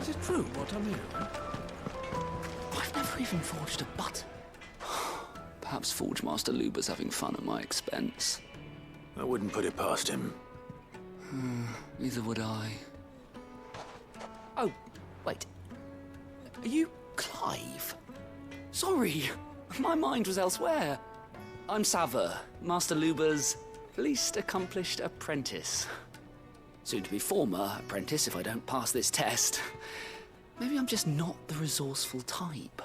Is it true what I'm hearing? I've never even forged a button. Perhaps Forge Master Luber's having fun at my expense. I wouldn't put it past him. Neither would I. Oh, wait. Are you Clive? Sorry, my mind was elsewhere. I'm Sava, Master Luber's least accomplished apprentice. Soon to be former apprentice if I don't pass this test. Maybe I'm just not the resourceful type.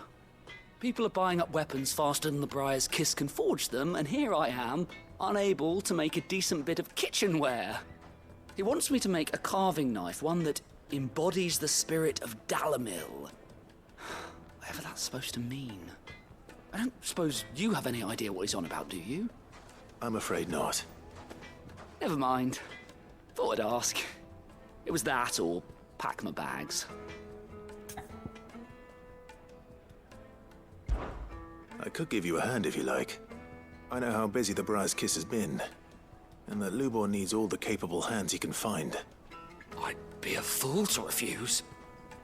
People are buying up weapons faster than the Briar's Kiss can forge them, and here I am, unable to make a decent bit of kitchenware. He wants me to make a carving knife, one that embodies the spirit of Dalamil. Whatever that's supposed to mean. I don't suppose you have any idea what he's on about, do you? I'm afraid not. Never mind. Thought I'd ask. It was that or pack my bags. I could give you a hand if you like. I know how busy the Briar's Kiss has been, and that Lubor needs all the capable hands he can find. I'd be a fool to refuse.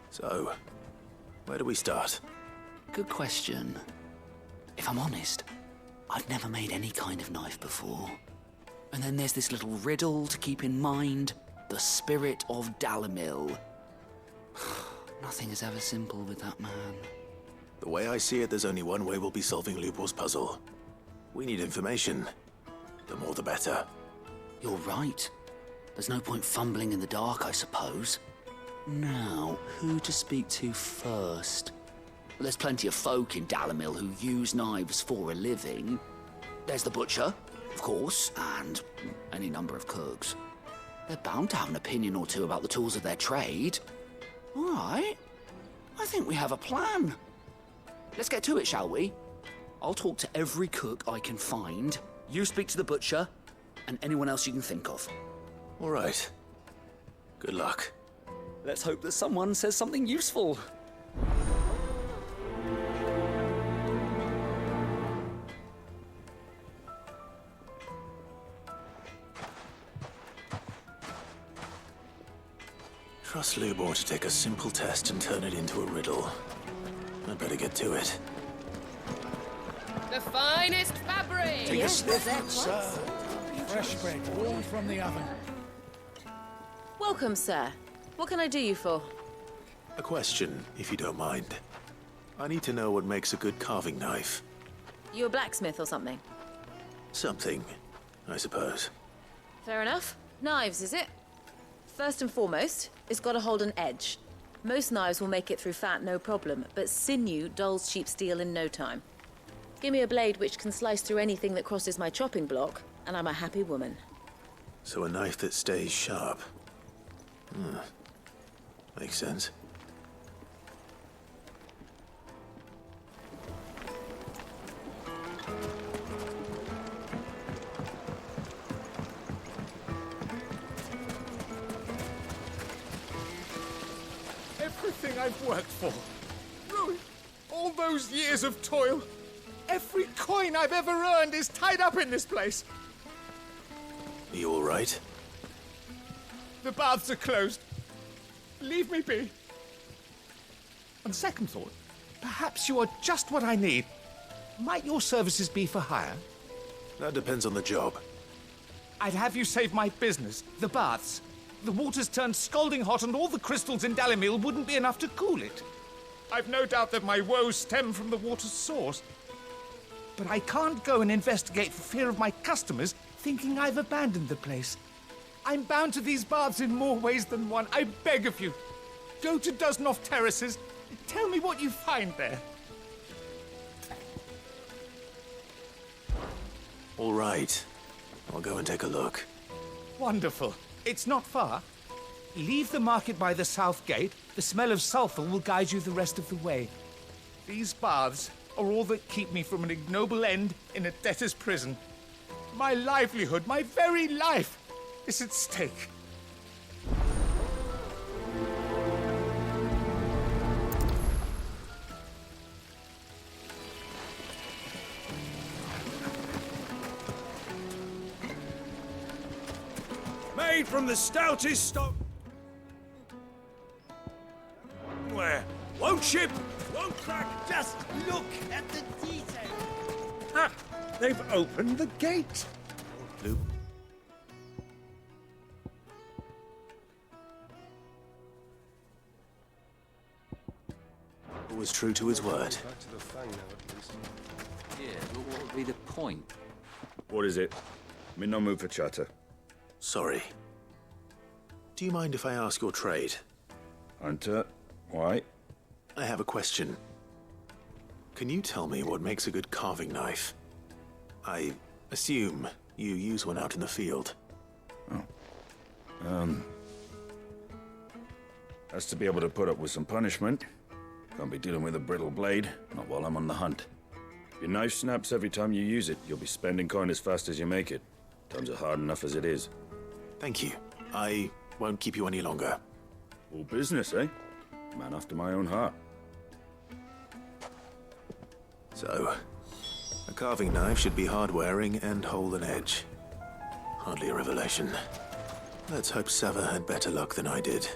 So, where do we start? Good question. If I'm honest, I've never made any kind of knife before. And then there's this little riddle to keep in mind. The spirit of Dalamil. Nothing is ever simple with that man. The way I see it, there's only one way we'll be solving Lubor's puzzle. We need information. The more the better. You're right. There's no point fumbling in the dark, I suppose. Now, who to speak to first? There's plenty of folk in Dalamil who use knives for a living. There's the butcher, of course, and any number of cooks. They're bound to have an opinion or two about the tools of their trade. All right. I think we have a plan. Let's get to it, shall we? I'll talk to every cook I can find. You speak to the butcher, and anyone else you can think of. All right. Good luck. Let's hope that someone says something useful. Trust Lubor to take a simple test and turn it into a riddle. I'd better get to it. The finest fabric! Take a sniff, sir. Fresh bread, warm from the oven. Welcome, sir. What can I do you for? A question, if you don't mind. I need to know what makes a good carving knife. You a blacksmith or something? Something, I suppose. Fair enough. Knives, is it? First and foremost, it's got to hold an edge. Most knives will make it through fat, no problem, but sinew dulls cheap steel in no time. Give me a blade which can slice through anything that crosses my chopping block, and I'm a happy woman. So a knife that stays sharp. Makes sense. Everything I've worked for. Ruined. All those years of toil. Every coin I've ever earned is tied up in this place. Are you all right? The baths are closed. Leave me be. On second thought, perhaps you are just what I need. Might your services be for hire? That depends on the job. I'd have you save my business, the baths. The water's turned scalding hot and all the crystals in Dalamil wouldn't be enough to cool it. I've no doubt that my woes stem from the water's source. But I can't go and investigate for fear of my customers thinking I've abandoned the place. I'm bound to these baths in more ways than one. I beg of you, go to Dusnoff Terraces. Tell me what you find there. All right. I'll go and take a look. Wonderful. It's not far. Leave the market by the south gate. The smell of sulfur will guide you the rest of the way. These baths are all that keep me from an ignoble end in a debtor's prison. My livelihood, my very life, is at stake. Made from the stoutest stock. everywhere. Won't chip, won't crack. Just look at the detail. Ah, they've opened the gate. Luke. Was true to his word. Yeah, but what would be the point? What is it? I'm in no mood for chatter. Sorry. Do you mind if I ask your trade? Hunter, why? I have a question. Can you tell me what makes a good carving knife? I assume you use one out in the field. Has to be able to put up with some punishment. Can't be dealing with a brittle blade, not while I'm on the hunt. If your knife snaps every time you use it, you'll be spending coin as fast as you make it. Times are hard enough as it is. Thank you. I won't keep you any longer. All business, eh? Man after my own heart. So, a carving knife should be hard-wearing and hold an edge. Hardly a revelation. Let's hope Sava had better luck than I did.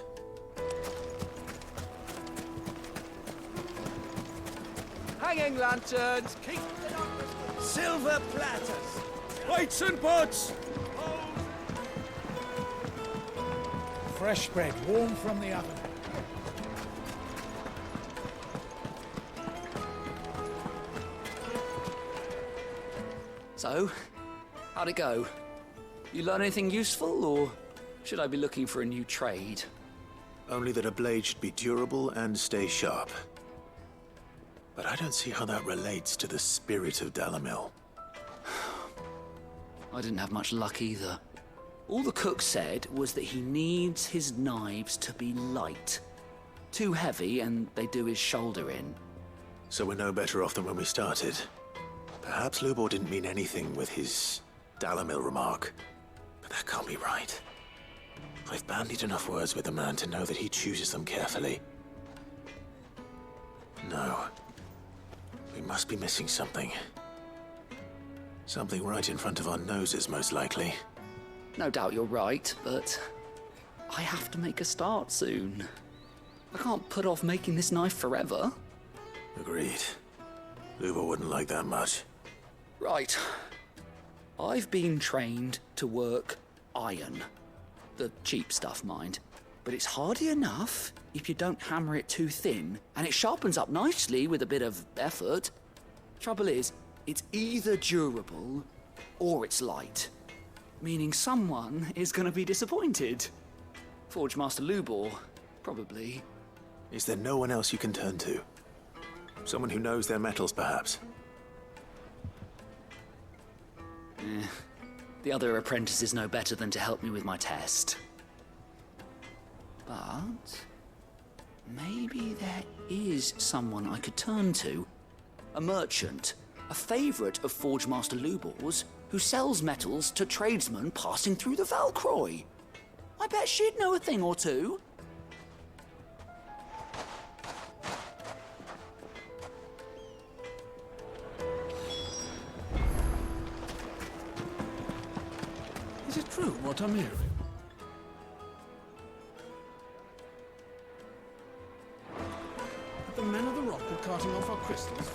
Hanging lanterns, keep Silver platters! Plates and pots! Fresh bread, warm from the oven. So, how'd it go? You learn anything useful, or should I be looking for a new trade? Only that a blade should be durable and stay sharp. But I don't see how that relates to the spirit of Dalamil. I didn't have much luck either. All the cook said was that he needs his knives to be light. Too heavy and they do his shoulder in. So we're no better off than when we started. Perhaps Lubor didn't mean anything with his Dalamil remark. But that can't be right. I've bandied enough words with the man to know that he chooses them carefully. No. We must be missing something. Something right in front of our noses, most likely. No doubt you're right, but I have to make a start soon. I can't put off making this knife forever. Agreed. Lubor wouldn't like that much. Right. I've been trained to work iron. The cheap stuff, mind. But it's hardy enough if you don't hammer it too thin, and it sharpens up nicely with a bit of effort. Trouble is, it's either durable or it's light. Meaning someone is going to be disappointed. Forge Master Lubor, probably. Is there no one else you can turn to? Someone who knows their metals, perhaps? The other apprentices know better than to help me with my test. But maybe there is someone I could turn to. A merchant, a favourite of Forge Master Lubor's, who sells metals to tradesmen passing through the Valcroy. I bet she'd know a thing or two. Is it true what I'm hearing? The men of the rock are carting off our crystals.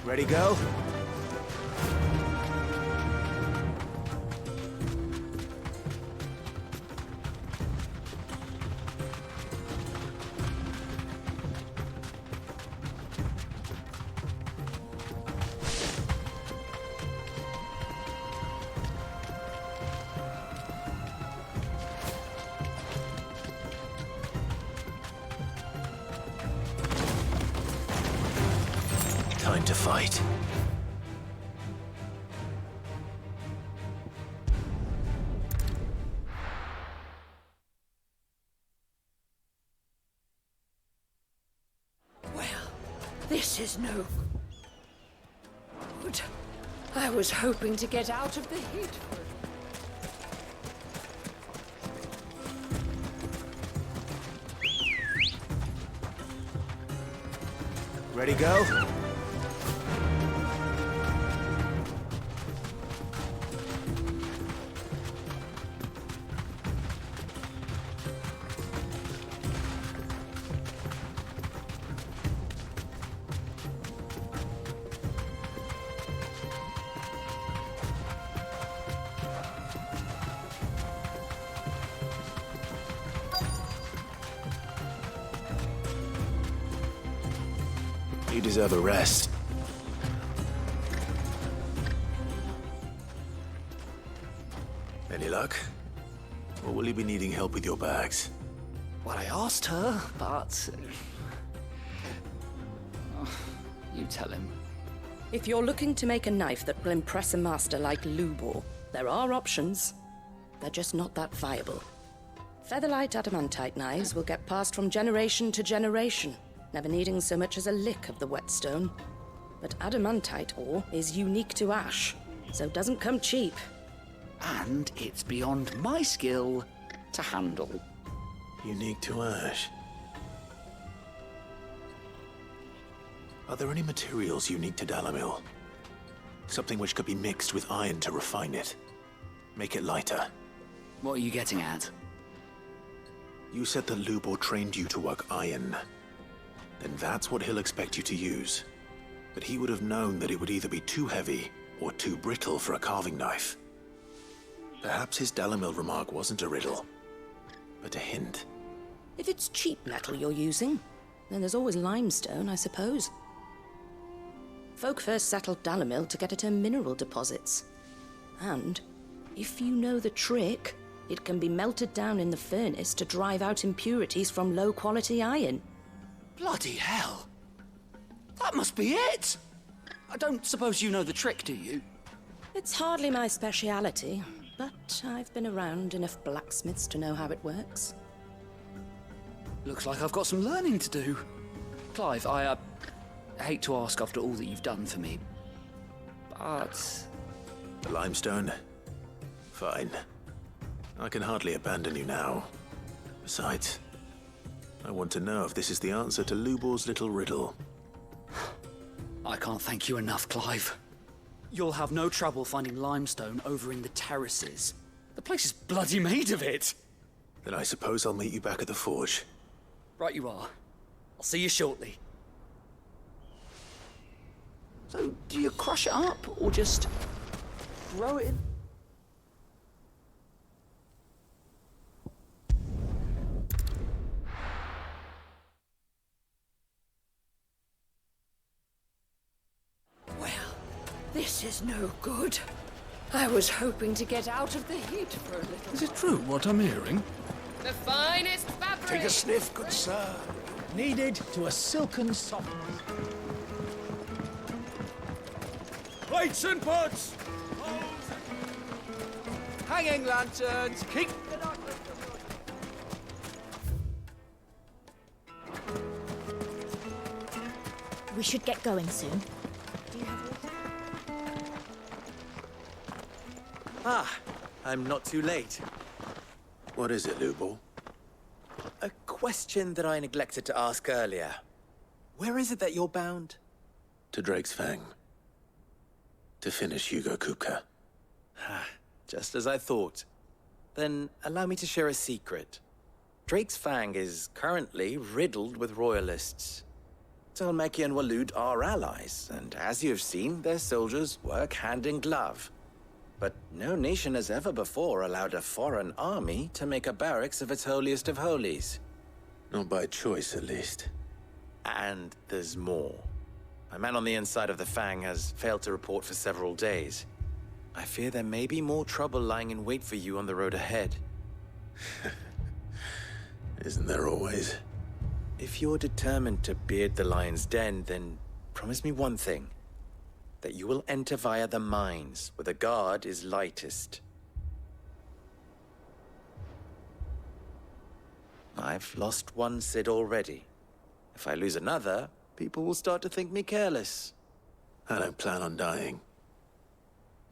Ready, go? Time to fight. Well, this is no good. I was hoping to get out of the heat for it. Ready, go? You deserve a rest. Any luck? Or will you be needing help with your bags? Well, I asked her, but... Oh, you tell him. If you're looking to make a knife that will impress a master like Lubor, there are options. They're just not that viable. Featherlight adamantite knives will get passed from generation to generation, never needing so much as a lick of the whetstone. But adamantite ore is unique to ash, so doesn't come cheap. And it's beyond my skill to handle. Unique to ash. Are there any materials unique to Dalamil? Something which could be mixed with iron to refine it. Make it lighter. What are you getting at? You said that Lubor trained you to work iron. Then that's what he'll expect you to use. But he would have known that it would either be too heavy or too brittle for a carving knife. Perhaps his Dalamil remark wasn't a riddle, but a hint. If it's cheap metal you're using, then there's always limestone, I suppose. Folk first settled Dalamil to get at her mineral deposits. And, if you know the trick, it can be melted down in the furnace to drive out impurities from low-quality iron. Bloody hell! That must be it! I don't suppose you know the trick, do you? It's hardly my speciality, but I've been around enough blacksmiths to know how it works. Looks like I've got some learning to do. Clive, I hate to ask after all that you've done for me, but... The limestone? Fine. I can hardly abandon you now. Besides, I want to know if this is the answer to Lubor's little riddle. I can't thank you enough, Clive. You'll have no trouble finding limestone over in the terraces. The place is bloody made of it. Then I suppose I'll meet you back at the forge. Right you are. I'll see you shortly. So, do you crush it up, or just throw it in? Well, this is no good. I was hoping to get out of the heat for a little. Is it true what I'm hearing? The finest fabric! Take a sniff, good sir. Needed to a silken softness. Lights and pots! Hanging lanterns! Keep the darkness. We should get going soon. I'm not too late. What is it, Lubor? A question that I neglected to ask earlier. Where is it that you're bound? To Drake's Fang. To finish Hugo Kupka. Just as I thought. Then allow me to share a secret. Drake's Fang is currently riddled with royalists. Talmeki and Walud are allies, and as you have seen, their soldiers work hand in glove. But no nation has ever before allowed a foreign army to make a barracks of its holiest of holies. Not by choice, at least. And there's more. A man on the inside of the Fang has failed to report for several days. I fear there may be more trouble lying in wait for you on the road ahead. Isn't there always? If you're determined to beard the lion's den, then promise me one thing. That you will enter via the mines, where the guard is lightest. I've lost one Cid already. If I lose another, people will start to think me careless. I don't plan on dying.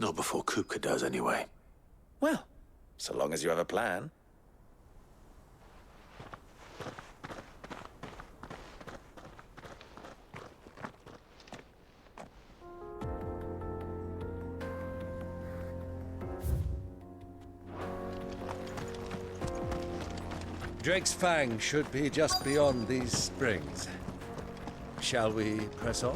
Not before Kupka does, anyway. Well, so long as you have a plan. Drake's Fang should be just beyond these springs. Shall we press on?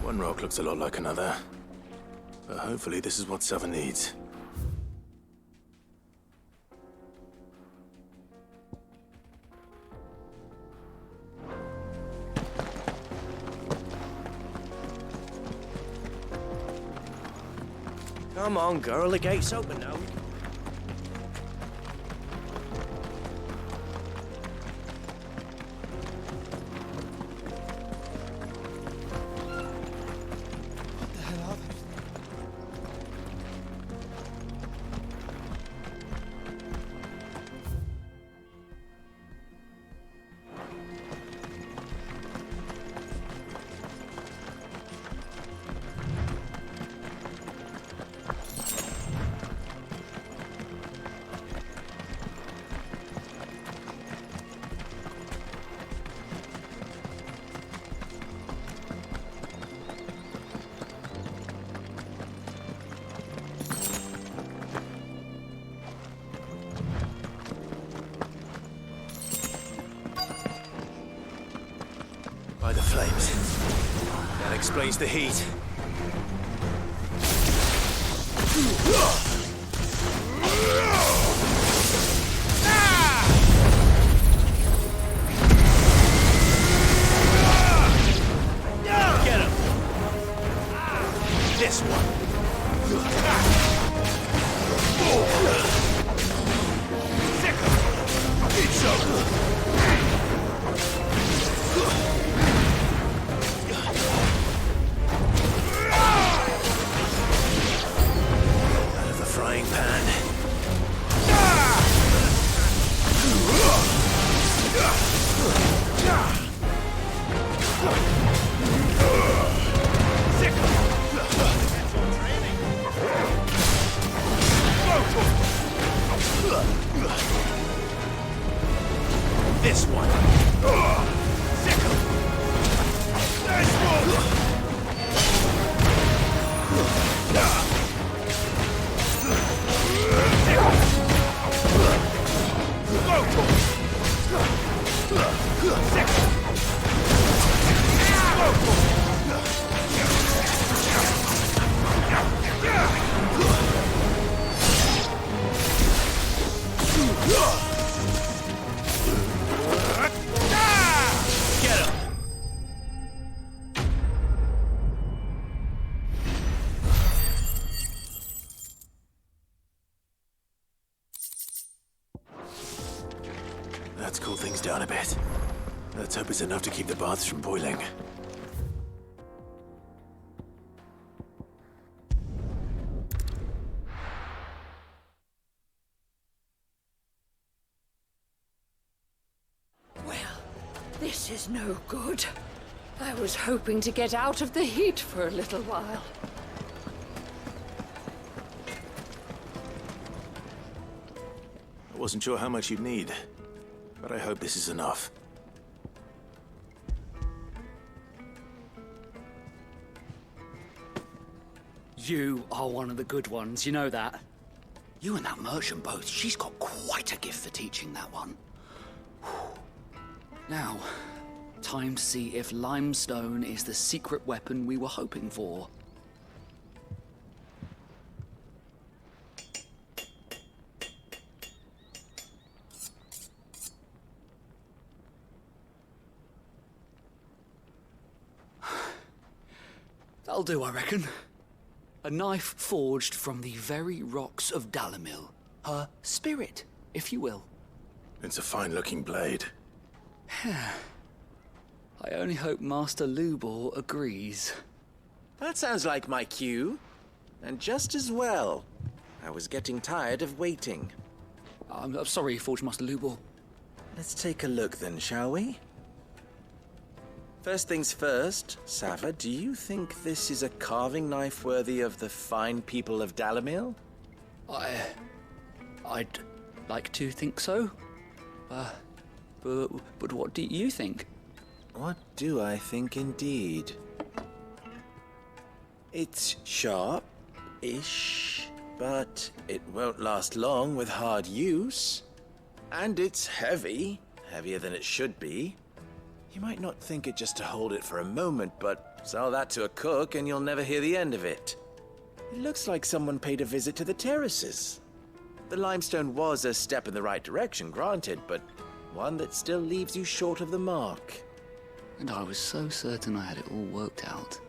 One rock looks a lot like another. But hopefully this is what Sava needs. Come on, girl, the gate's open now. What the hell are they? By the flames. That explains the heat. Get him! This one. Sick him! Eat some! Frying pan. This one. Sickle. This one. Get him! Let's cool things down a bit. Let's hope it's enough to keep the baths from boiling. Well, this is no good. I was hoping to get out of the heat for a little while. I wasn't sure how much you'd need, but I hope this is enough. You are one of the good ones, you know that. You and that merchant both, she's got quite a gift for teaching that one. Now, time to see if limestone is the secret weapon we were hoping for. That'll do, I reckon. A knife forged from the very rocks of Dalimil. Her spirit, if you will. It's a fine-looking blade. I only hope Master Lubor agrees. That sounds like my cue. And just as well. I was getting tired of waiting. I'm sorry, Forge Master Lubor. Let's take a look then, shall we? First things first, Sava, do you think this is a carving knife worthy of the fine people of Dalimil? I'd like to think so. But what do you think? What do I think indeed? It's sharp-ish, but it won't last long with hard use. And it's heavy, heavier than it should be. You might not think it just to hold it for a moment, but sell that to a cook and you'll never hear the end of it. It looks like someone paid a visit to the terraces. The limestone was a step in the right direction, granted, but one that still leaves you short of the mark. And I was so certain I had it all worked out.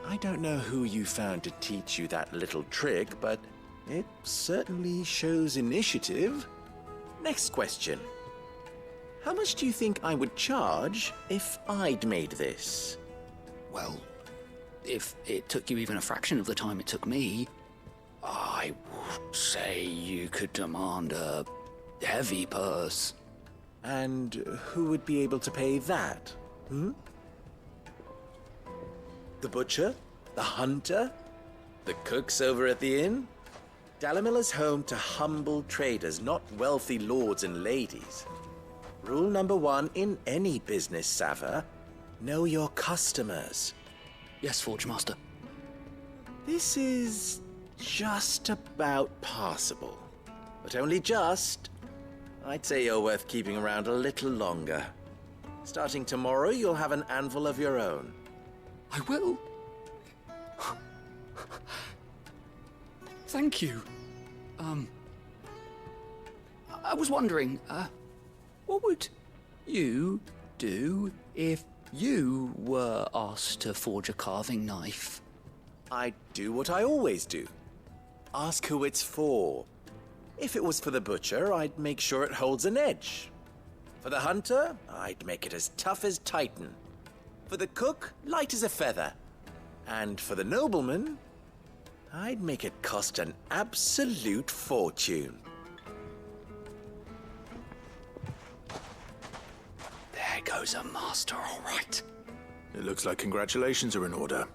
I don't know who you found to teach you that little trick, but it certainly shows initiative. Next question. How much do you think I would charge if I'd made this? Well, if it took you even a fraction of the time it took me, I would say you could demand a heavy purse. And who would be able to pay that? The butcher? The hunter? The cooks over at the inn? Dalimil is home to humble traders, not wealthy lords and ladies. Rule number 1 in any business, Sava: know your customers. Yes, Forge Master. This is just about passable. But only just. I'd say you're worth keeping around a little longer. Starting tomorrow, you'll have an anvil of your own. I will. Thank you. I was wondering, what would you do if you were asked to forge a carving knife? I'd do what I always do. Ask who it's for. If it was for the butcher, I'd make sure it holds an edge. For the hunter, I'd make it as tough as Titan. For the cook, light as a feather. And for the nobleman, I'd make it cost an absolute fortune. There goes a master, all right. It looks like congratulations are in order.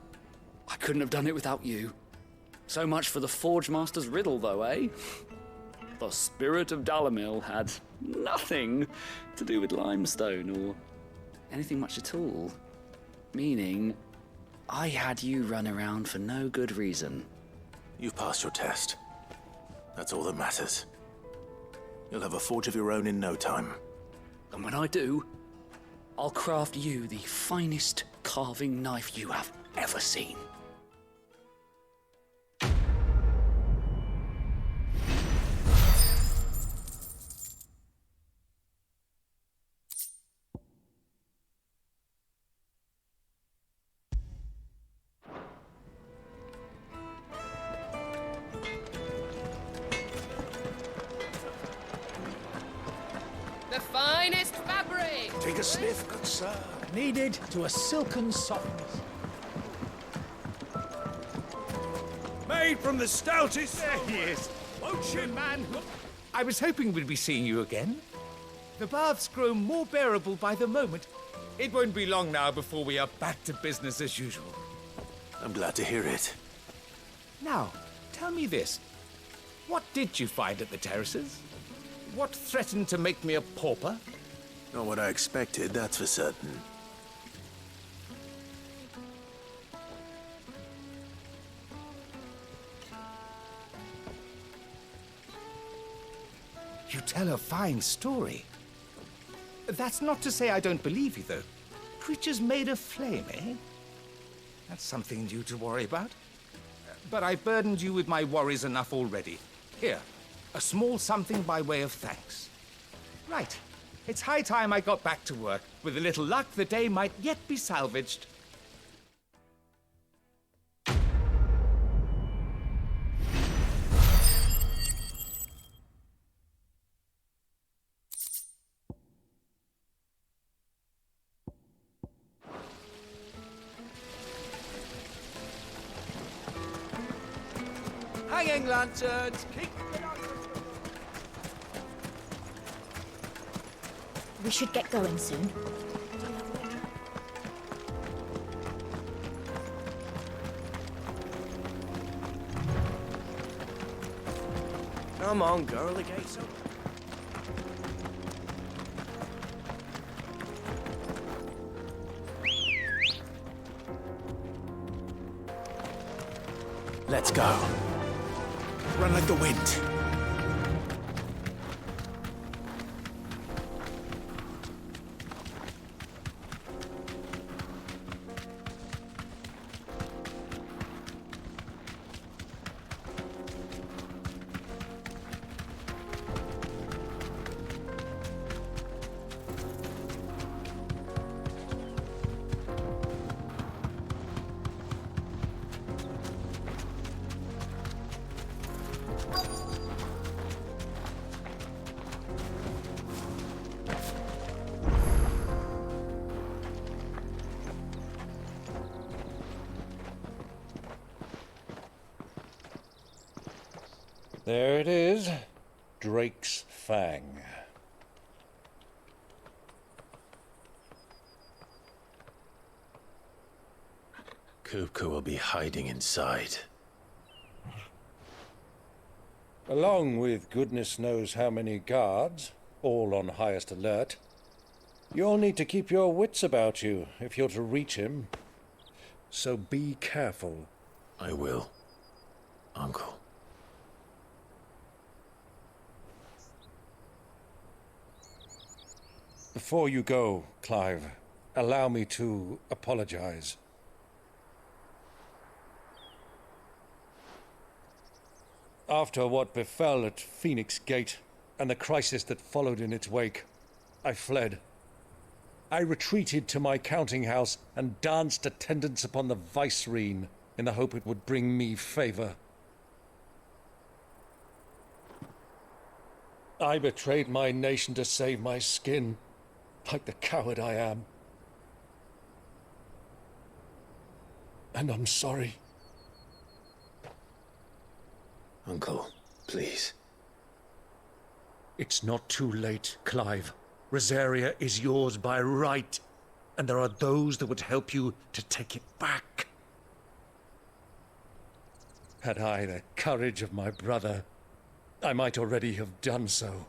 I couldn't have done it without you. So much for the Forge Master's riddle, though, eh? The spirit of Dalimil had nothing to do with limestone or anything much at all. Meaning, I had you run around for no good reason. You've passed your test. That's all that matters. You'll have a forge of your own in no time. And when I do, I'll craft you the finest carving knife you have ever seen. The finest fabric! Take a sniff, good sir. Kneaded to a silken softness. Made from the stoutest... There he is. Won't you, man? I was hoping we'd be seeing you again. The baths grow more bearable by the moment. It won't be long now before we are back to business as usual. I'm glad to hear it. Now, tell me this. What did you find at the terraces? What threatened to make me a pauper? Not what I expected, that's for certain. You tell a fine story. That's not to say I don't believe you, though. Creatures made of flame, eh? That's something new to worry about. But I burdened you with my worries enough already. Here, a small something by way of thanks. Right. It's high time I got back to work. With a little luck, the day might yet be salvaged. Hanging lanterns, keep it on. We should get going soon. Come on, girl, the gate's open. Let's go. Run like the wind. There it is. Drake's Fang. Kupka will be hiding inside. Along with goodness knows how many guards, all on highest alert. You'll need to keep your wits about you if you're to reach him. So be careful. I will, Uncle. Before you go, Clive, allow me to apologize. After what befell at Phoenix Gate and the crisis that followed in its wake, I fled. I retreated to my counting house and danced attendance upon the vicereine in the hope it would bring me favor. I betrayed my nation to save my skin, like the coward I am. And I'm sorry. Uncle, please. It's not too late, Clive. Rosaria is yours by right, and there are those that would help you to take it back. Had I the courage of my brother, I might already have done so.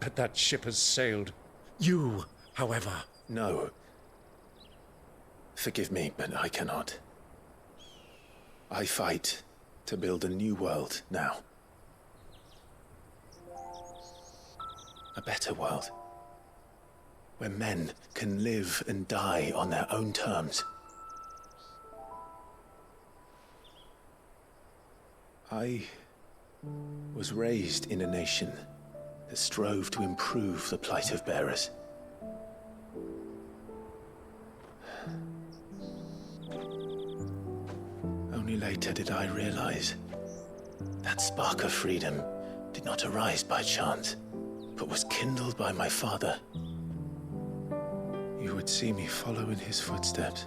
But that ship has sailed. You, however... No. Forgive me, but I cannot. I fight to build a new world now. A better world. Where men can live and die on their own terms. I was raised in a nation that strove to improve the plight of bearers. Only later did I realize that spark of freedom did not arise by chance, but was kindled by my father. You would see me follow in his footsteps.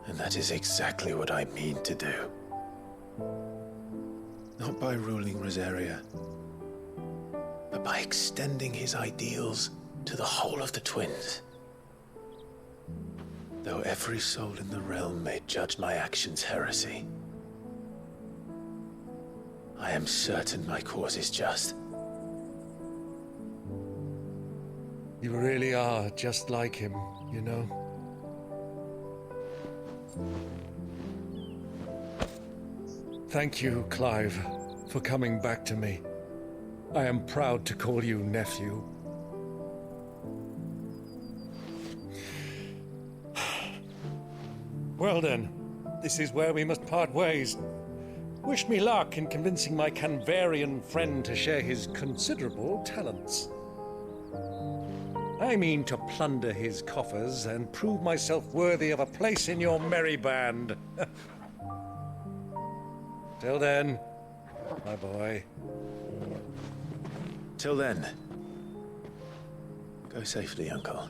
And that is exactly what I mean to do. Not by ruling Rosaria, but by extending his ideals to the whole of the twins. Though every soul in the realm may judge my actions heresy, I am certain my cause is just. You really are just like him, you know? Thank you, Clive, for coming back to me. I am proud to call you nephew. Well then, this is where we must part ways. Wish me luck in convincing my Canvarian friend to share his considerable talents. I mean to plunder his coffers and prove myself worthy of a place in your merry band. Till then, my boy. Till then, go safely, Uncle.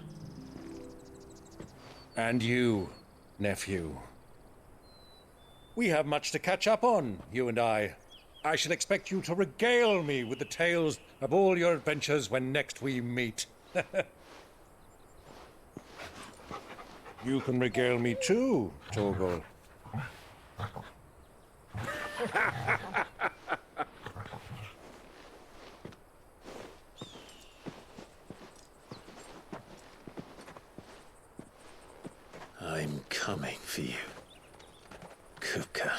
And you, nephew. We have much to catch up on, you and I. I shall expect you to regale me with the tales of all your adventures when next we meet. You can regale me too, Torgal. I'm coming for you, Kupka.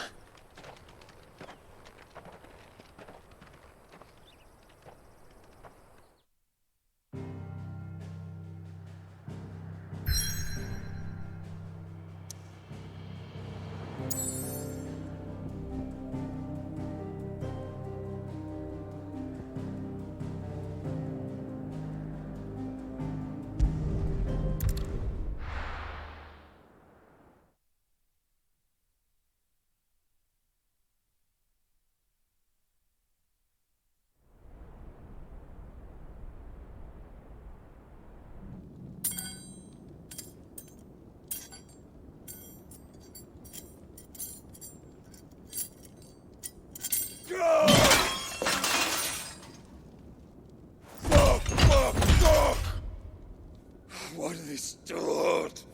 Why do they still hurt?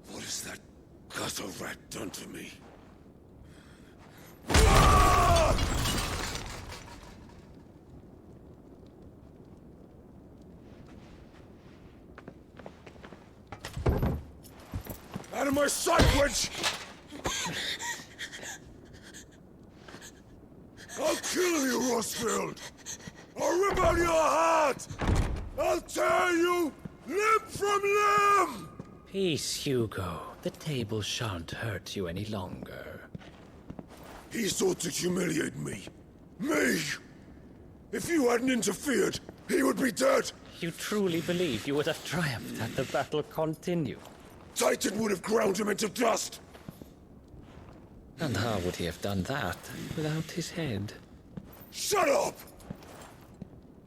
What has that gutter rat done to me? Out of my sight, wench! I'll kill you, Rosfield! I'll rip out your heart! I'll tear you limb from limb! Peace, Hugo. The table shan't hurt you any longer. He sought to humiliate me. Me! If you hadn't interfered, he would be dead! You truly believe you would have triumphed had the battle continued? Titan would have ground him into dust! And how would he have done that without his head? Shut up!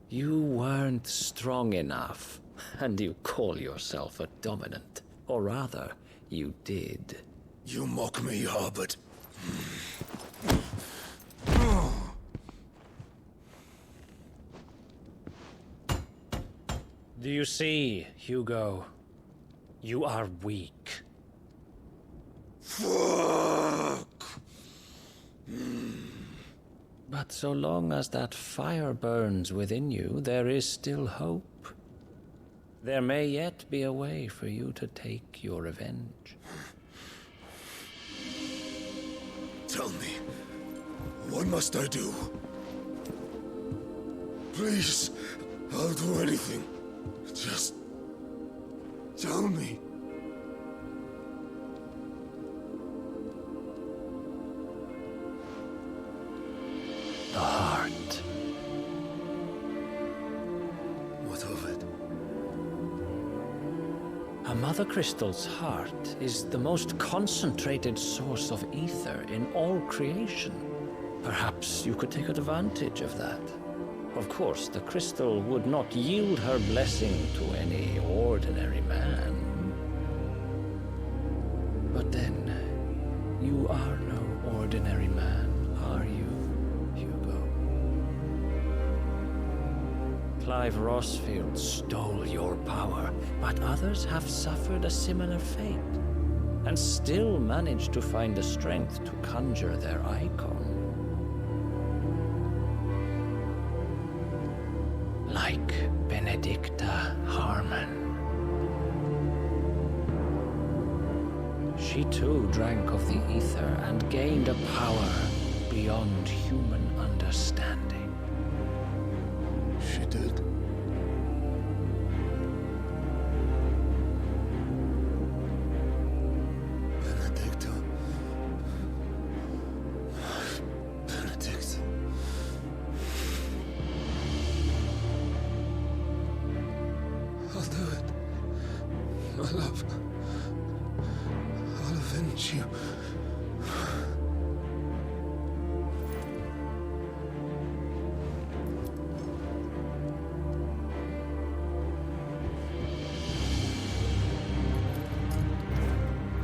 You weren't strong enough, and you call yourself a dominant. Or rather, you did. You mock me, Harbert. Do you see, Hugo? You are weak. Fuck! But so long as that fire burns within you, there is still hope. There may yet be a way for you to take your revenge. Tell me, what must I do? Please, I'll do anything. Just tell me. The heart. What of it? A Mother Crystal's heart is the most concentrated source of ether in all creation. Perhaps you could take advantage of that. Of course, the crystal would not yield her blessing to any ordinary man. But then, you are no ordinary man, are you, Hugo? Clive Rosfield stole your power, but others have suffered a similar fate, and still managed to find the strength to conjure their Eikon. Like Benedicta Harmon. She too drank of the ether and gained a power beyond human understanding. She did. Benedicta. Benedict. I'll do it. My love. I'll avenge you.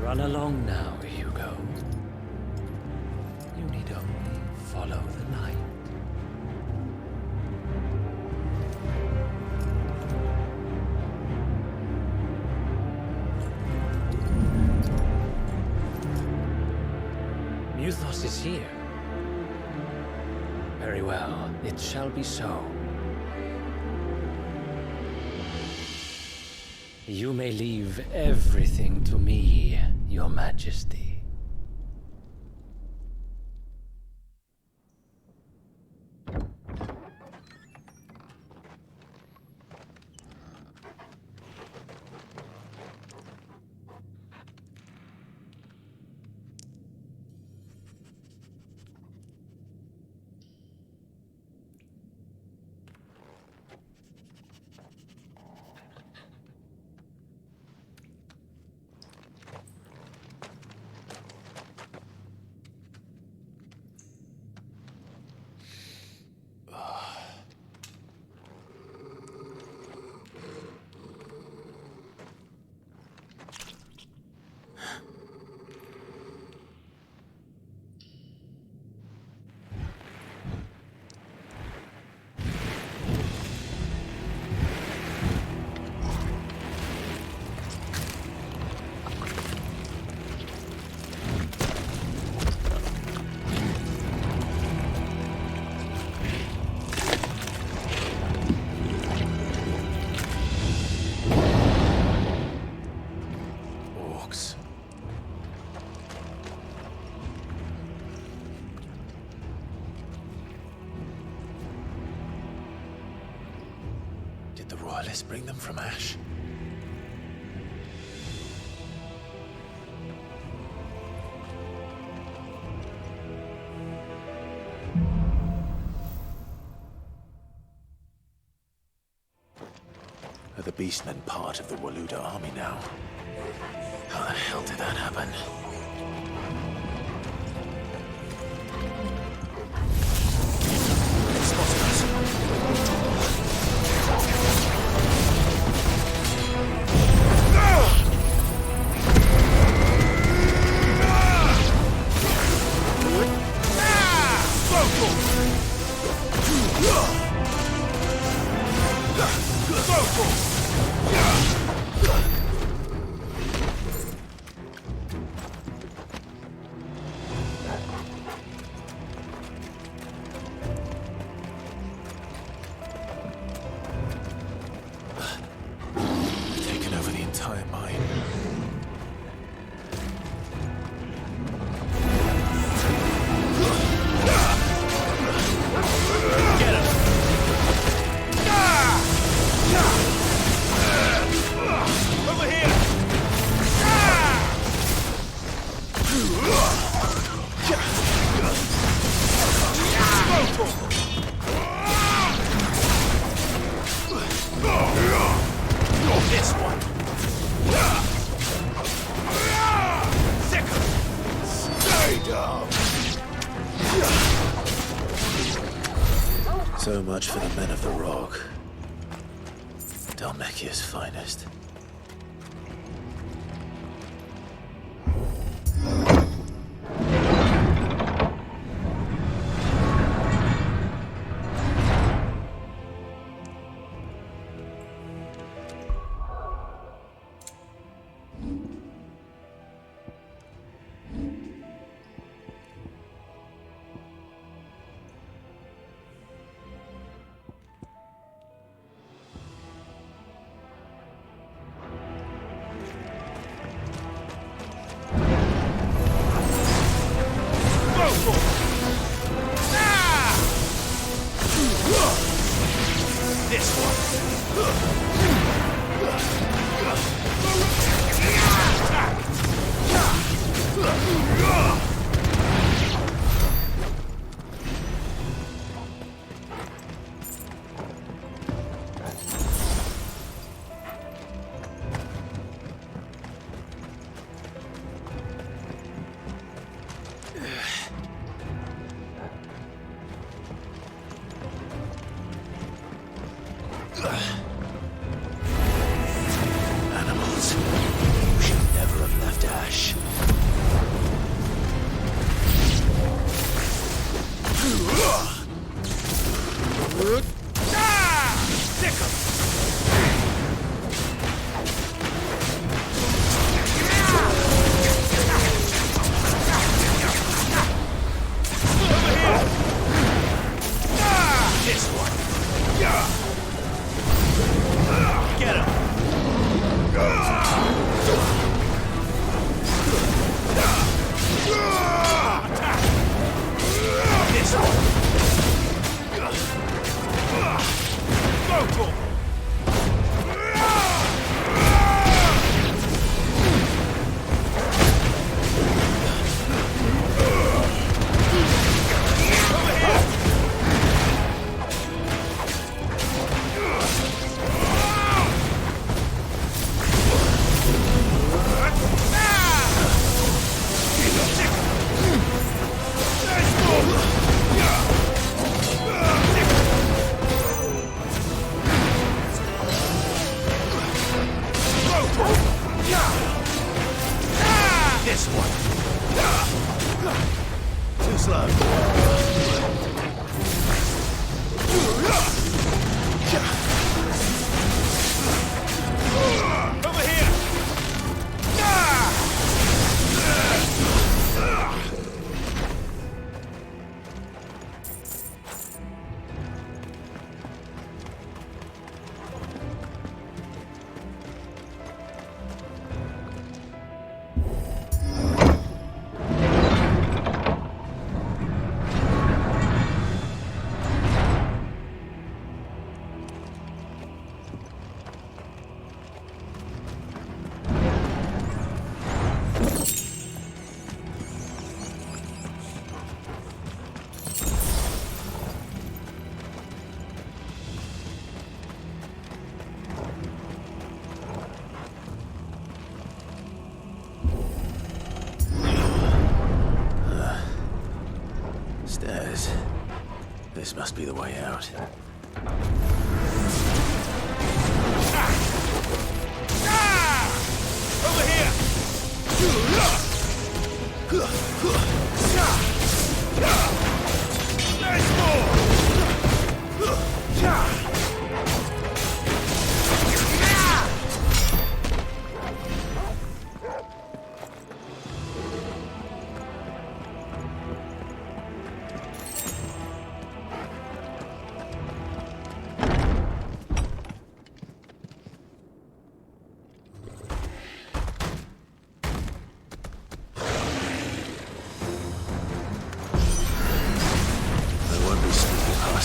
Run along now, Hugo. You need only follow the light. Muthos is here. Very well, it shall be so. You may leave everything to me, Your Majesty. Did the Royalists bring them from Ash? Are the Beastmen part of the Waluda army now? How the hell did that happen? They spotted us. Taken over the entire mine. Get him! Over here! This one! Stay down! So much for the men of the Rock. Dhalmekia's finest. Stairs. This must be the way out. Over here! Nice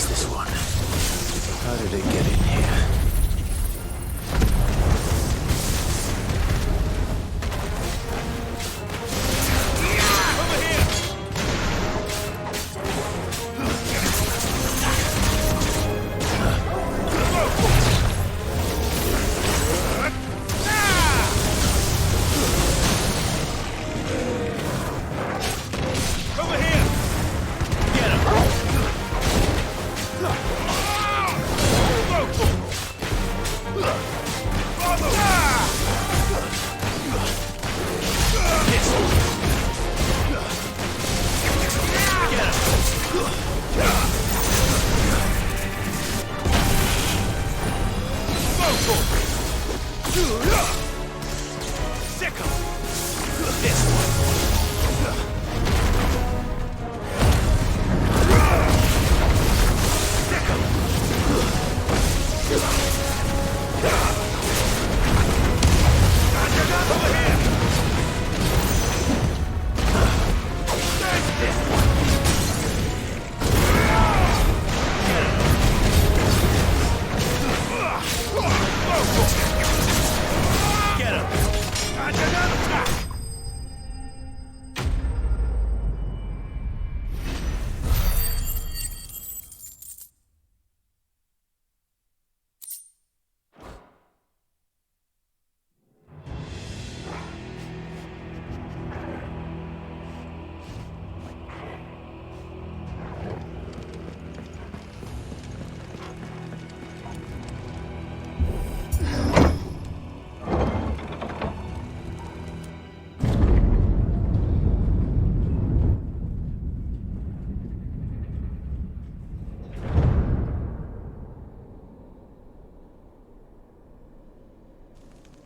This one. How did it get in here?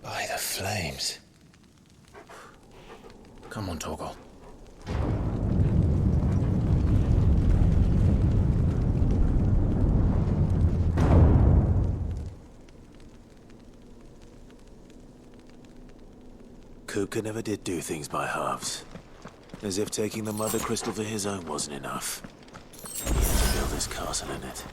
By the flames. Come on, Torgal. Kupka never did do things by halves. As if taking the Mother Crystal for his own wasn't enough. He had to build his castle in it.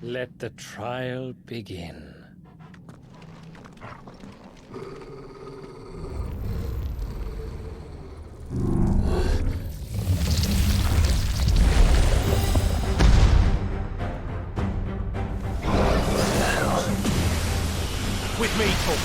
Let the trial begin. With me, Paul.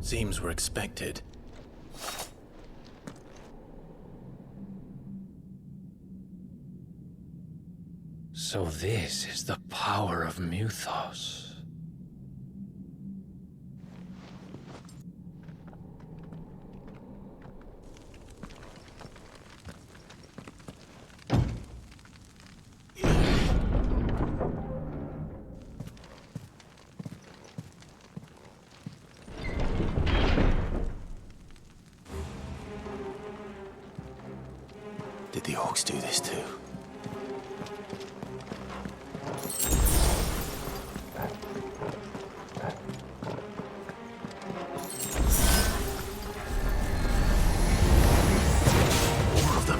Seems were expected. So this is the power of Mythos. Did the orcs do this too? More of them.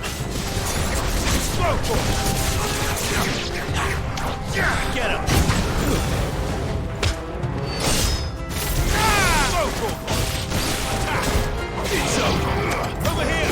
Get him! Over here!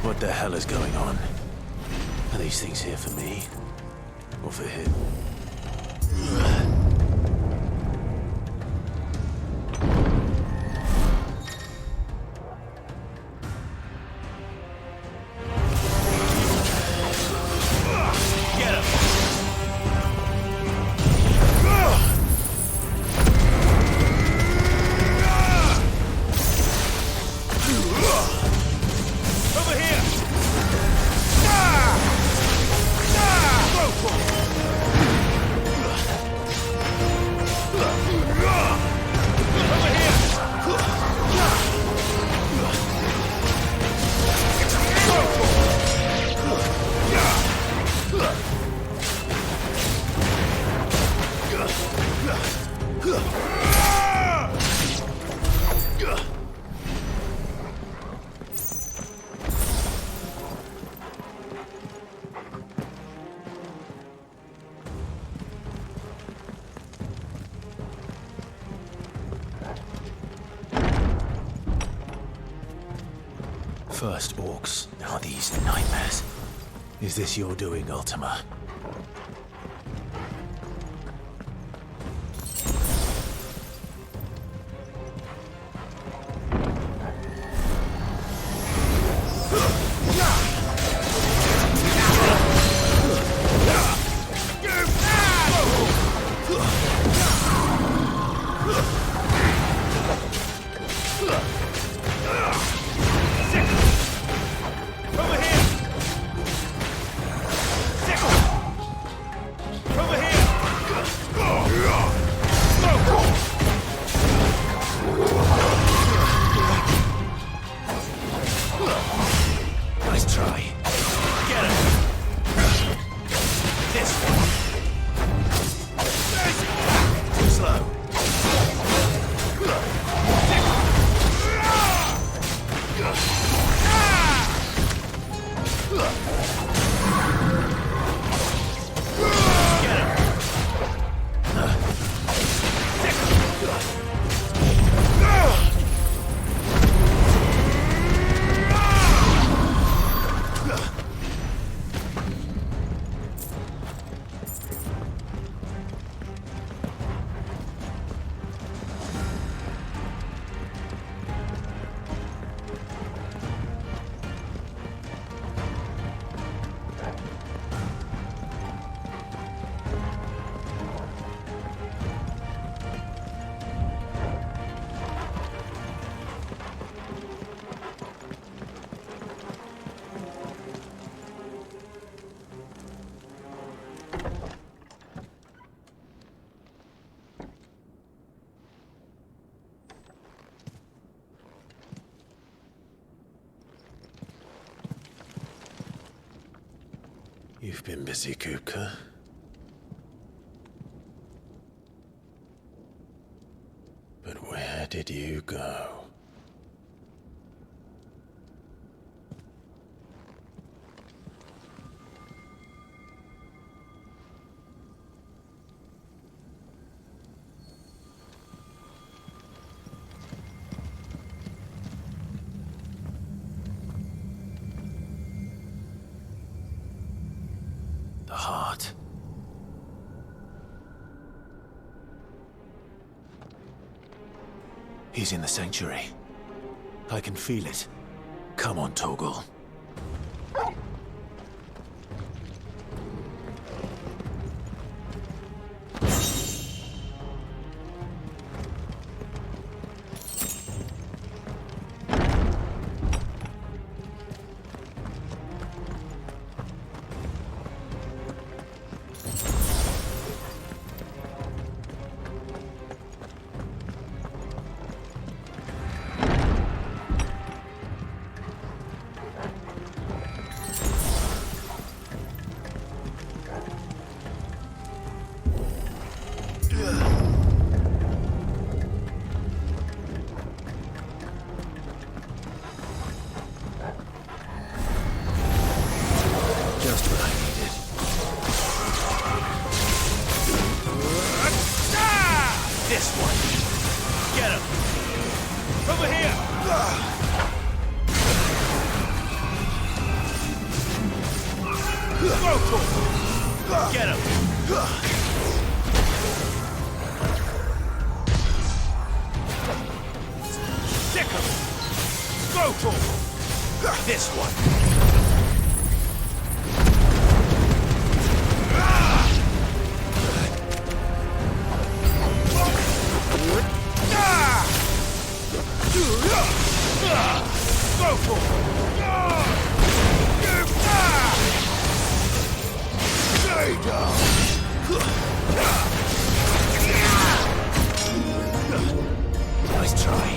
What the hell is going on? Are these things here for me? Or for him? First orcs, now these nightmares. Is this your doing, Ultima? You've been busy, Kupka. But where did you go? The heart. He's in the sanctuary. I can feel it. Come on, Toggle. Nice try.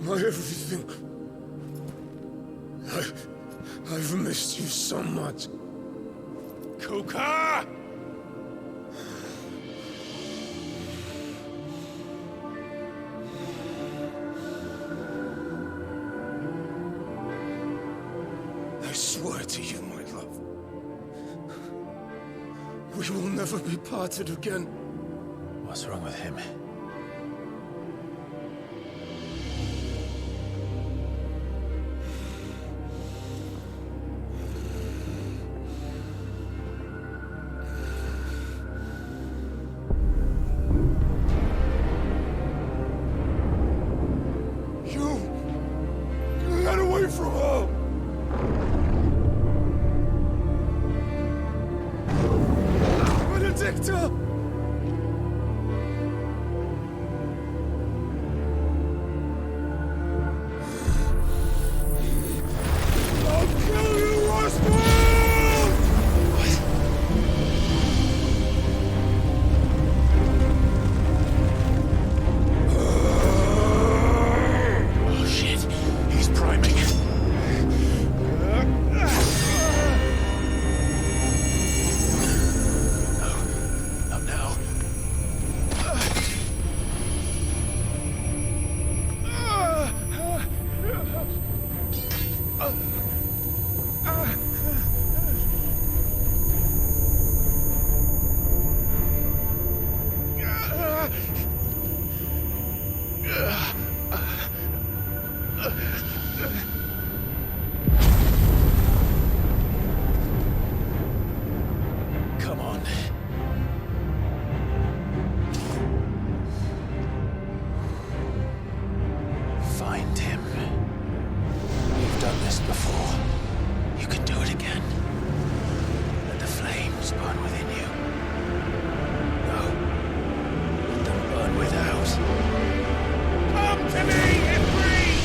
My everything. I've missed you so much. Kuka! I swear to you, my love. We will never be parted again. What's wrong with him? Get away from her! Benedicta! I'll kill you, Rosfield! Oh shit, he's priming. Not now. Come on. Find him. You've done this before. You can do it again. Let the flames burn within you. No. Let them burn without. Come to me, Ifrit!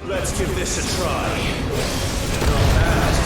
Let's give this a try. Not bad.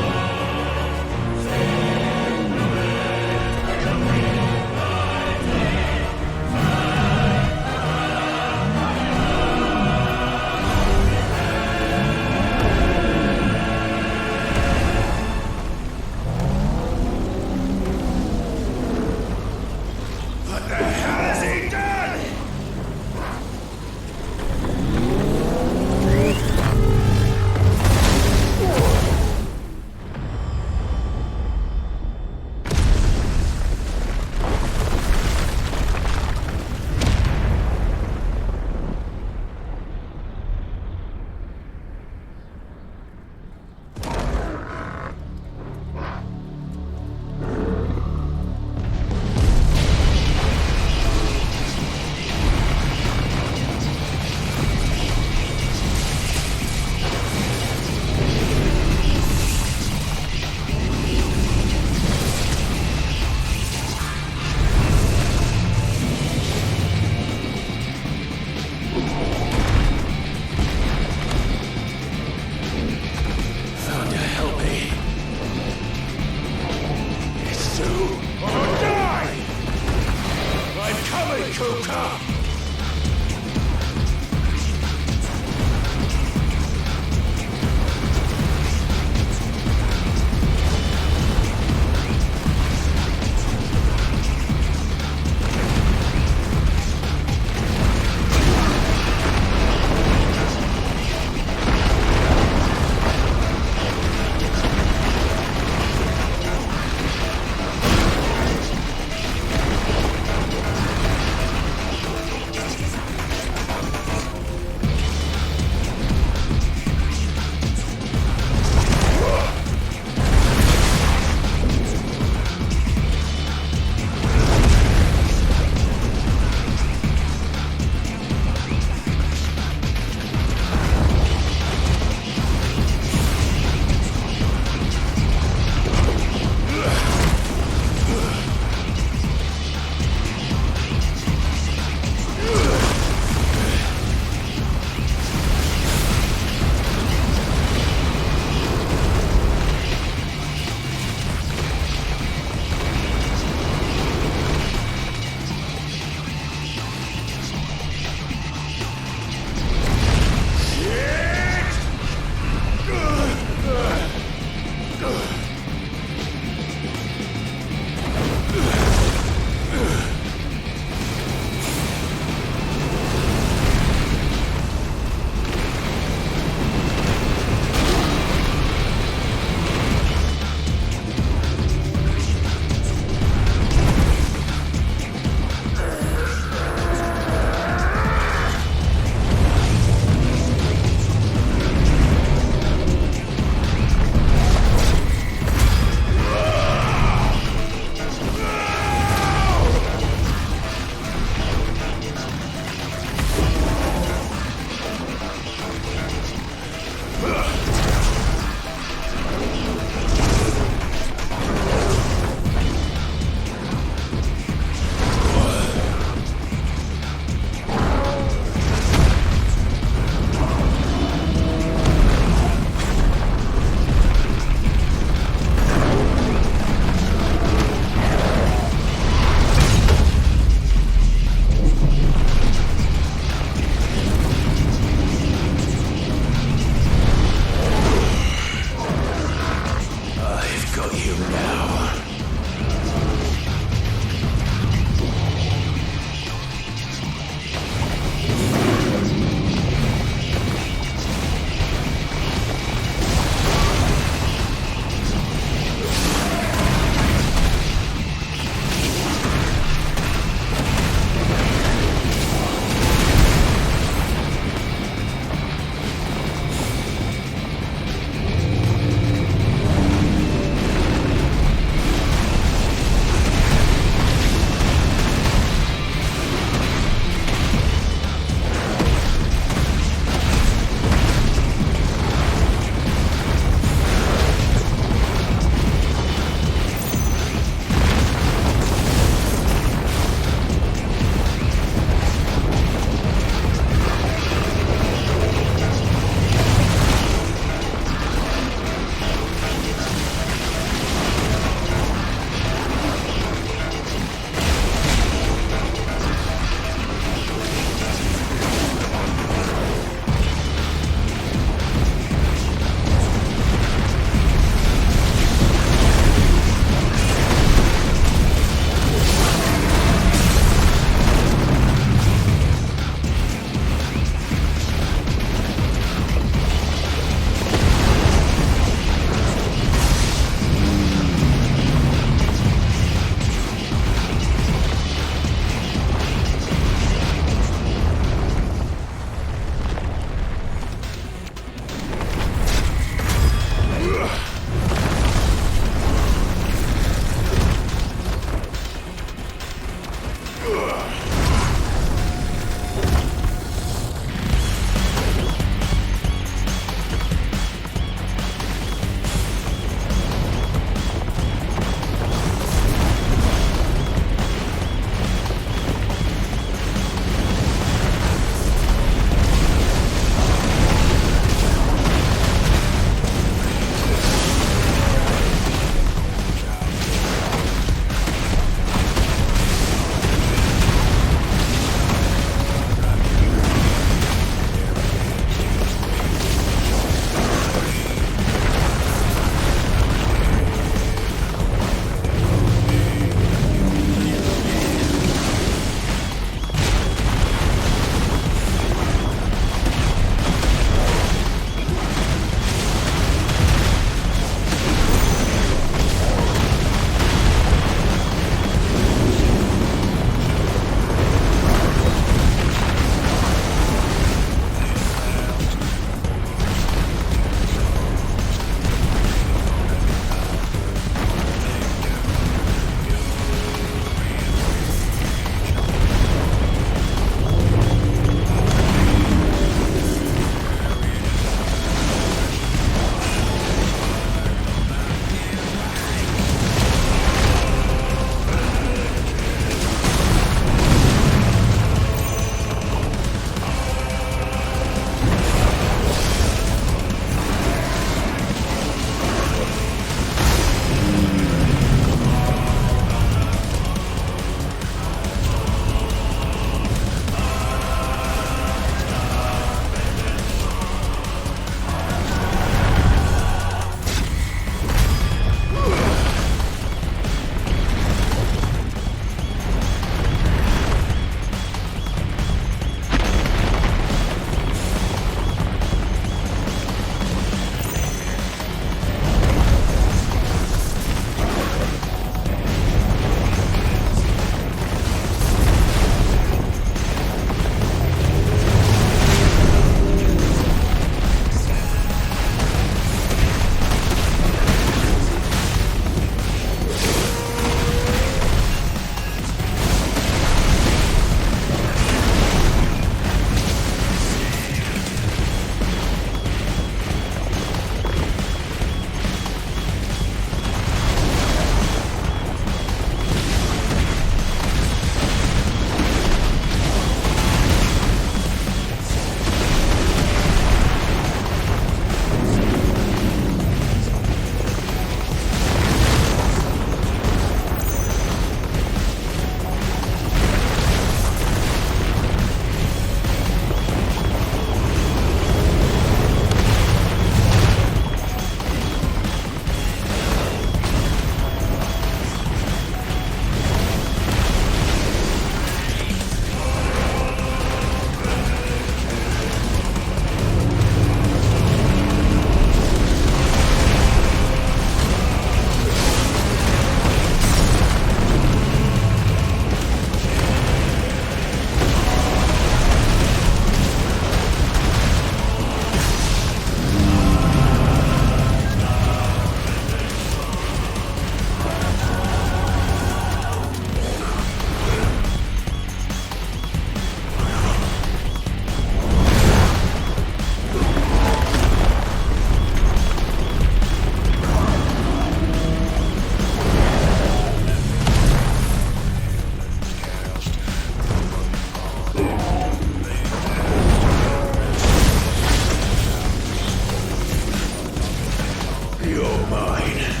You're mine.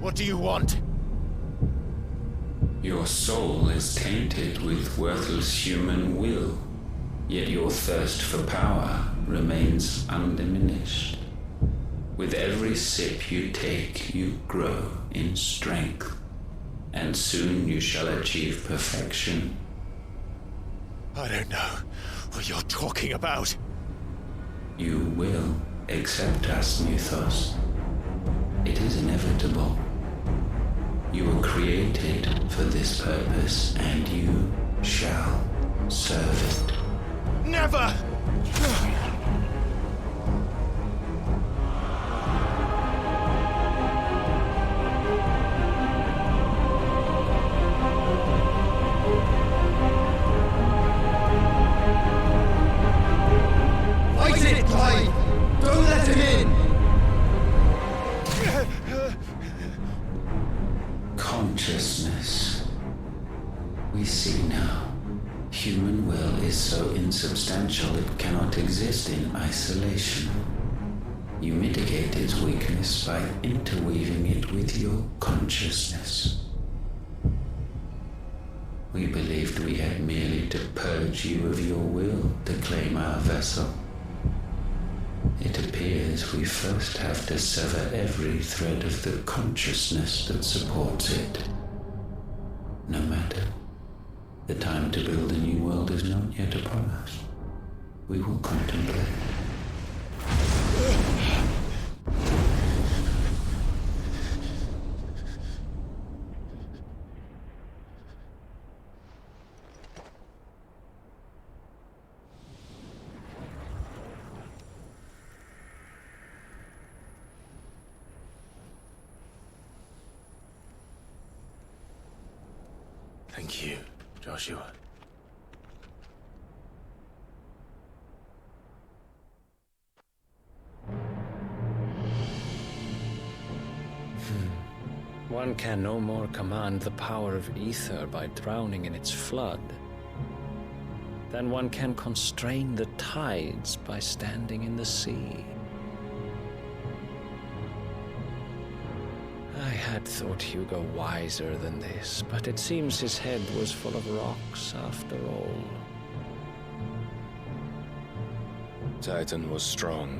What do you want? Your soul is tainted with worthless human will, yet your thirst for power remains undiminished. With every sip you take, you grow in strength, and soon you shall achieve perfection. I don't know what you're talking about. You will accept us, Mythos. It is inevitable. You were created for this purpose, and you shall serve it. Never! Fight it, Clive! Don't let him in! Consciousness. We see now. Human will is so insubstantial it cannot exist in isolation. You mitigate its weakness by interweaving it with your consciousness. We believed we had merely to purge you of your will to claim our vessel. It appears we first have to sever every thread of the consciousness that supports it. No matter. The time to build a new world is not yet upon us. We will contemplate. Thank you, Joshua. One can no more command the power of ether by drowning in its flood than one can constrain the tides by standing in the sea. I had thought Hugo wiser than this, but it seems his head was full of rocks after all. Titan was strong.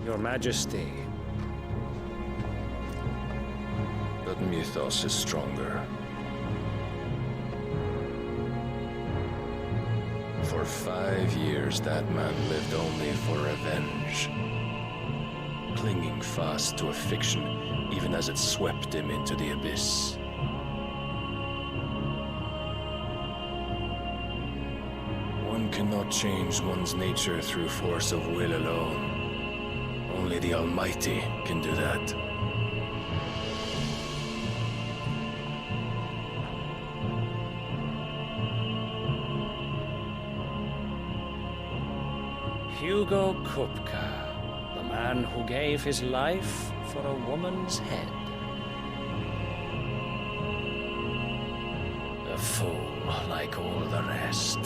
Your Majesty. But Mythos is stronger. For 5 years, that man lived only for revenge. Clinging fast to a fiction, even as it swept him into the abyss. One cannot change one's nature through force of will alone. Only the Almighty can do that. Hugo Kupka, the man who gave his life for a woman's head. A fool like all the rest.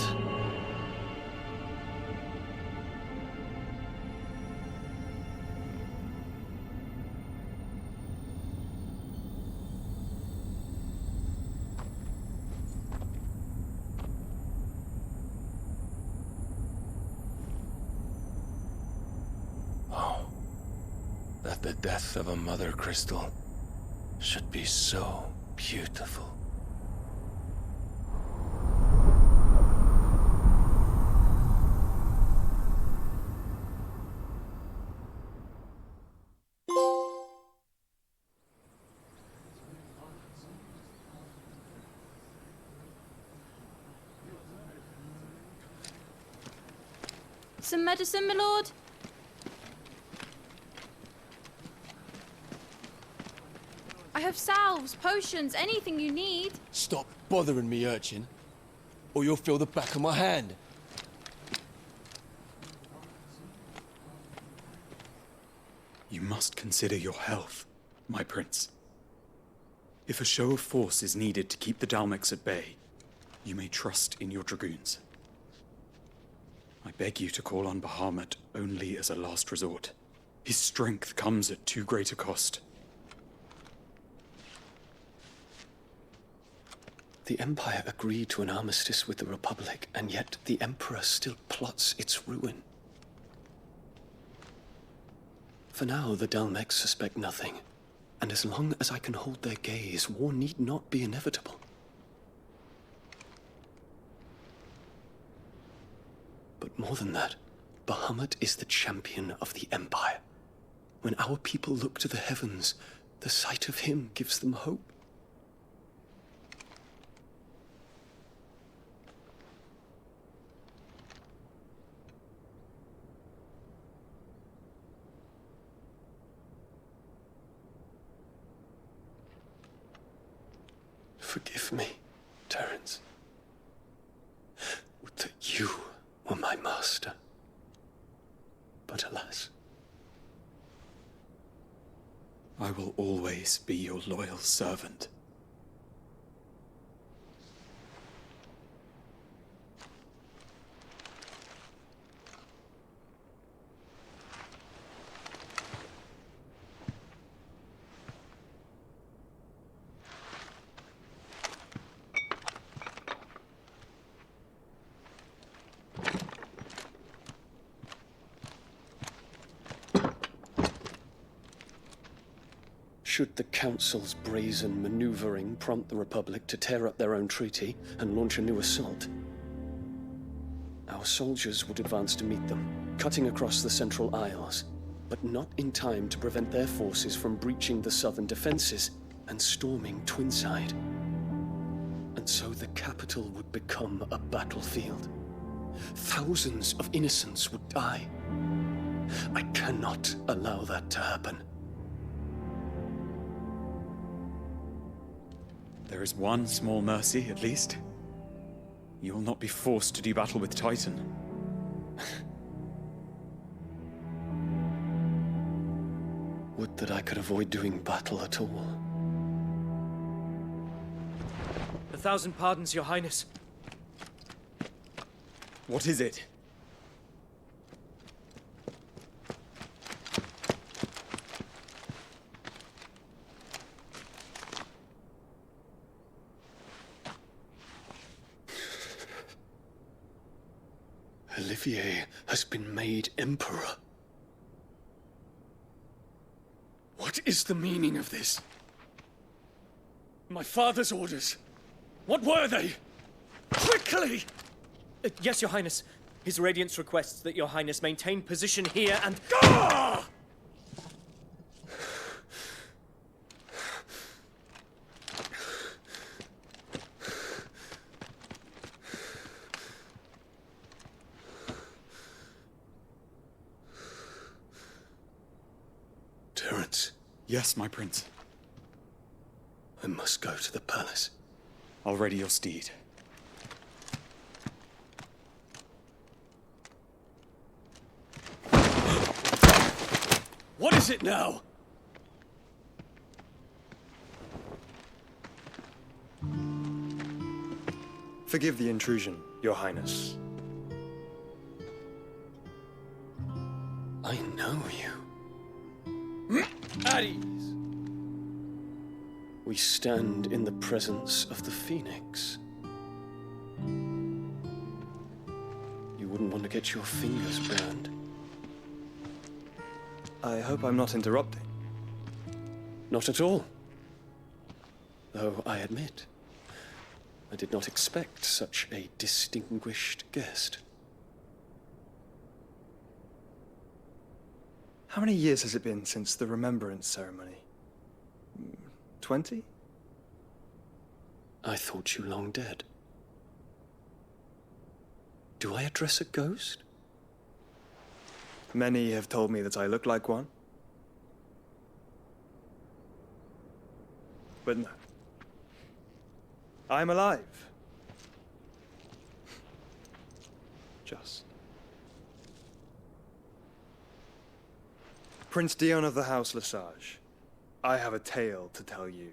That the death of a mother crystal should be so beautiful. Some medicine, my lord? I have salves, potions, anything you need. Stop bothering me, urchin, or you'll feel the back of my hand. You must consider your health, my prince. If a show of force is needed to keep the Dalmex at bay, you may trust in your dragoons. I beg you to call on Bahamut only as a last resort. His strength comes at too great a cost. The Empire agreed to an armistice with the Republic, and yet the Emperor still plots its ruin. For now, the Dalmex suspect nothing, and as long as I can hold their gaze, war need not be inevitable. But more than that, Bahamut is the champion of the Empire. When our people look to the heavens, the sight of him gives them hope. Forgive me, Terence. Would that you were my master. But alas. I will always be your loyal servant. Should the Council's brazen maneuvering prompt the Republic to tear up their own treaty and launch a new assault, our soldiers would advance to meet them, cutting across the Central Isles, but not in time to prevent their forces from breaching the southern defenses and storming Twinside. And so the capital would become a battlefield. Thousands of innocents would die. I cannot allow that to happen. There is one small mercy, at least. You will not be forced to do battle with Titan. Would that I could avoid doing battle at all. 1,000 pardons, Your Highness. What is it? Olivier has been made Emperor. What is the meaning of this? My father's orders. What were they? Quickly! Yes, Your Highness. His Radiance requests that Your Highness maintain position here and... Ah! Terence. Yes, my prince. I must go to the palace. I'll ready your steed. What is it now? Forgive the intrusion, Your Highness. I know you. At ease. We stand in the presence of the Phoenix. You wouldn't want to get your fingers burned. I hope I'm not interrupting. Not at all. Though I admit, I did not expect such a distinguished guest. How many years has it been since the Remembrance ceremony? 20? I thought you long dead. Do I address a ghost? Many have told me that I look like one. But no. I'm alive. Just. Prince Dion of the House Lesage, I have a tale to tell you.